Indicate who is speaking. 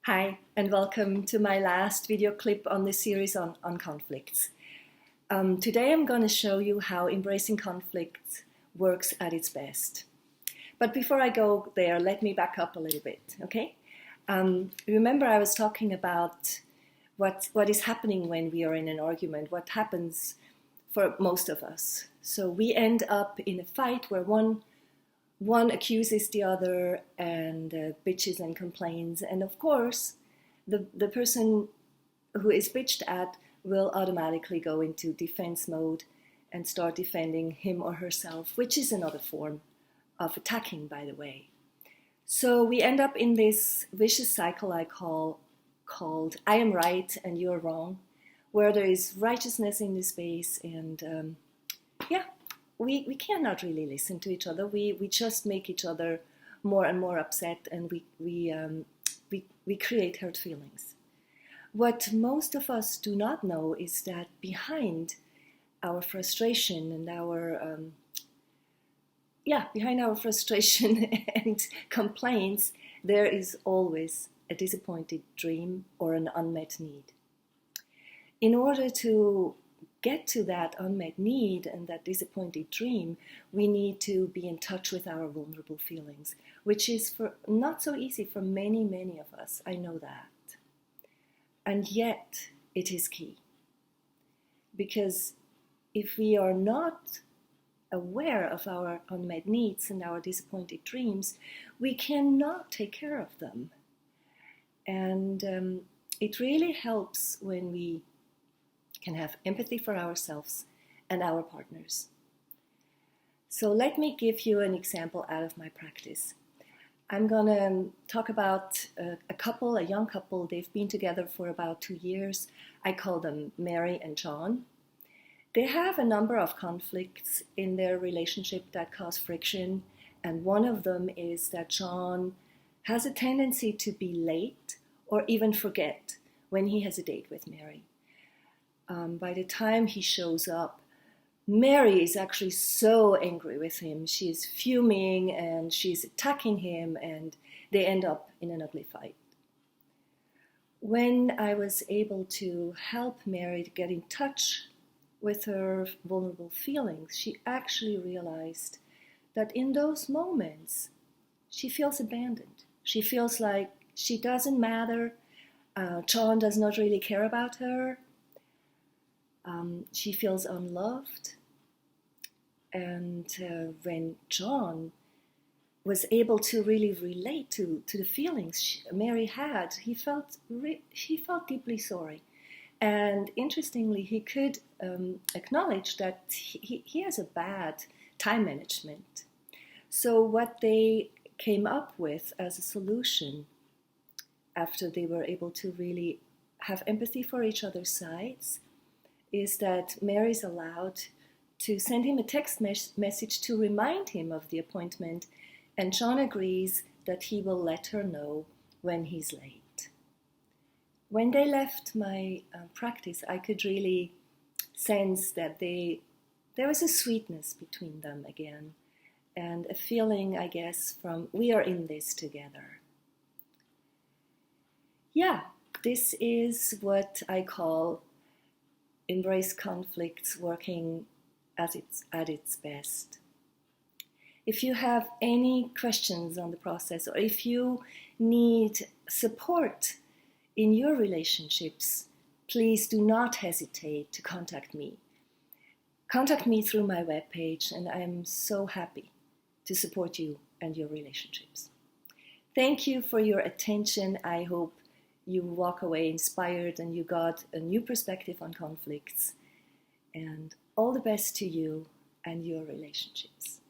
Speaker 1: Hi, and welcome to my last video clip on this series on conflicts. Today I'm going to show you how embracing conflicts works at its best. But before I go there, let me back up a little bit, okay? Remember I was talking about what is happening when we are in an argument, what happens for most of us. So we end up in a fight where one accuses the other and bitches and complains. And of course, the person who is bitched at will automatically go into defense mode and start defending him or herself, which is another form of attacking, by the way. So we end up in this vicious cycle called I am right and you're wrong, where there is righteousness in this space and we cannot really listen to each other. We just make each other more and more upset, and we create hurt feelings. What most of us do not know is that behind our frustration and and complaints, there is always a disappointed dream or an unmet need. In order to get to that unmet need and that disappointed dream, we need to be in touch with our vulnerable feelings, which is not so easy for many, many of us. I know that. And yet, it is key. Because if we are not aware of our unmet needs and our disappointed dreams, we cannot take care of them. And it really helps when we can have empathy for ourselves and our partners. So let me give you an example out of my practice. I'm going to talk about a young couple. They've been together for about 2 years. I call them Mary and John. They have a number of conflicts in their relationship that cause friction, and one of them is that John has a tendency to be late or even forget when he has a date with Mary. By the time he shows up, Mary is actually so angry with him. She is fuming and she's attacking him, and they end up in an ugly fight. When I was able to help Mary to get in touch with her vulnerable feelings, she actually realized that in those moments, she feels abandoned. She feels like she doesn't matter. John does not really care about her. She feels unloved, and when John was able to really relate to the feelings Mary had, he felt deeply sorry. And interestingly, he could acknowledge that he has a bad time management. So what they came up with as a solution, after they were able to really have empathy for each other's sides, is that Mary's allowed to send him a text message to remind him of the appointment, and John agrees that he will let her know when he's late. When they left my practice, I could really sense that there was a sweetness between them again, and a feeling, I guess, from we are in this together. Yeah, this is what I call embrace conflicts working at its best. If you have any questions on the process, or if you need support in your relationships, please do not hesitate to contact me. Contact me through my webpage, and I am so happy to support you and your relationships. Thank you for your attention. I hope you walk away inspired and you got a new perspective on conflicts. And all the best to you and your relationships.